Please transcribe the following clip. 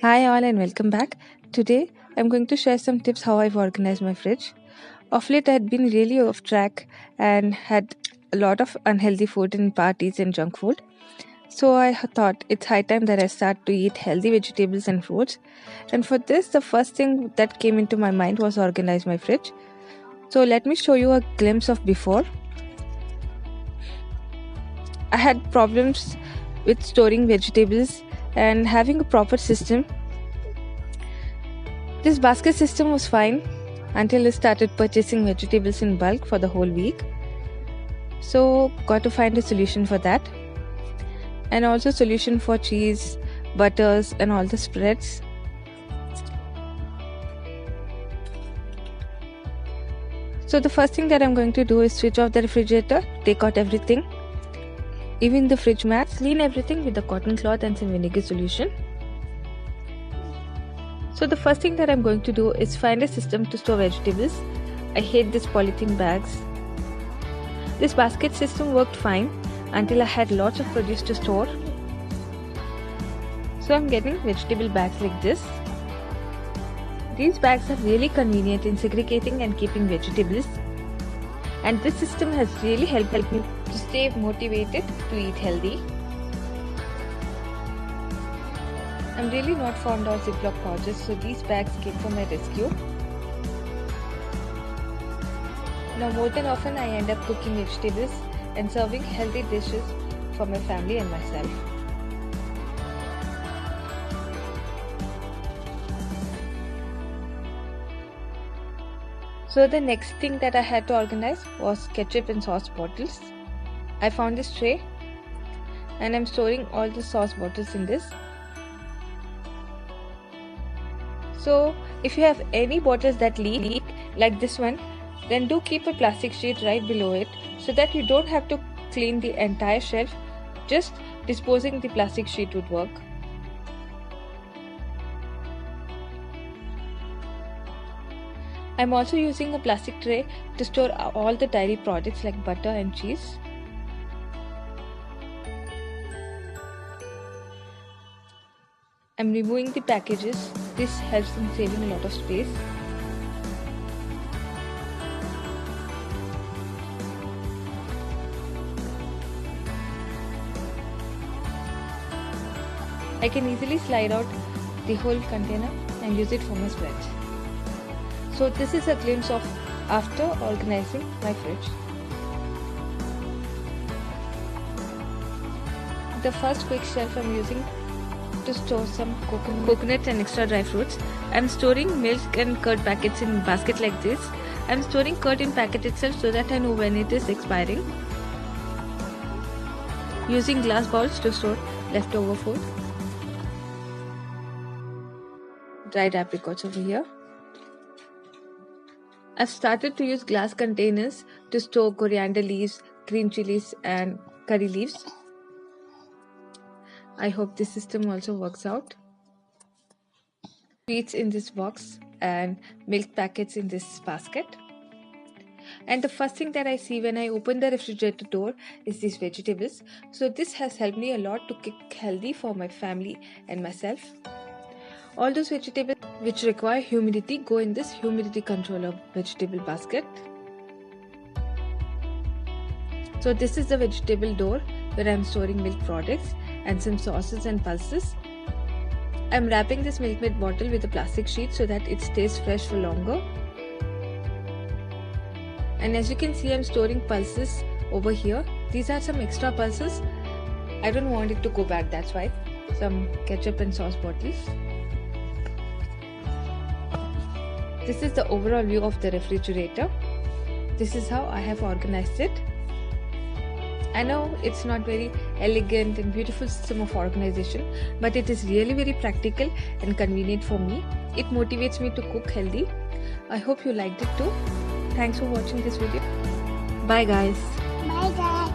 Hi all and welcome back. Today I'm going to share some tips how I've organized my fridge. Of late I had been really off track and had a lot of unhealthy food in parties and junk food. So I thought it's high time that I start to eat healthy vegetables and fruits. And for this the first thing that came into my mind was organize my fridge. So let me show you a glimpse of before. I had problems with storing vegetables and having a proper system. This basket system was fine until I started purchasing vegetables in bulk for the whole week. So got to find a solution for that, and also solution for cheese, butters and all the spreads. So the first thing that I'm going to do is switch off the refrigerator, take out everything, even the fridge mat, clean everything with a cotton cloth and some vinegar solution. So the first thing that I'm going to do is find a system to store vegetables. I hate these polythene bags. This basket system worked fine until I had lots of produce to store. So I'm getting vegetable bags like this. These bags are really convenient in segregating and keeping vegetables. And this system has really helped me to stay motivated to eat healthy. I'm really not fond of Ziploc pouches, so these bags came for my rescue. Now more than often I end up cooking vegetables and serving healthy dishes for my family and myself. So the next thing that I had to organize was ketchup and sauce bottles. I found this tray and I'm storing all the sauce bottles in this. So if you have any bottles that leak like this one, then do keep a plastic sheet right below it so that you don't have to clean the entire shelf. Just disposing the plastic sheet would work. I'm also using a plastic tray to store all the dairy products like butter and cheese. I'm removing the packages. This helps in saving a lot of space. I can easily slide out the whole container and use it for my spreads. So this is a glimpse of after organizing my fridge. The first quick shelf I'm using to store some coconut and extra dry fruits. I'm storing milk and curd packets in a basket like this. I'm storing curd in packet itself so that I know when it is expiring. Using glass bowls to store leftover food. Dried apricots over here. I've started to use glass containers to store coriander leaves, green chilies and curry leaves. I hope this system also works out. Sweets in this box and milk packets in this basket. And the first thing that I see when I open the refrigerator door is these vegetables. So this has helped me a lot to cook healthy for my family and myself. All those vegetables which require humidity go in this humidity controller vegetable basket. So this is the vegetable door where I am storing milk products and some sauces and pulses. I am wrapping this Milkmaid bottle with a plastic sheet so that it stays fresh for longer. And as you can see, I am storing pulses over here. These are some extra pulses. I don't want it to go bad, that's why. Some ketchup and sauce bottles. This is the overall view of the refrigerator. This is how I have organized it. I know it's not very elegant and beautiful system of organization, but it is really very practical and convenient for me. It motivates me to cook healthy. I hope you liked it too. Thanks for watching this video. Bye guys. Bye guys.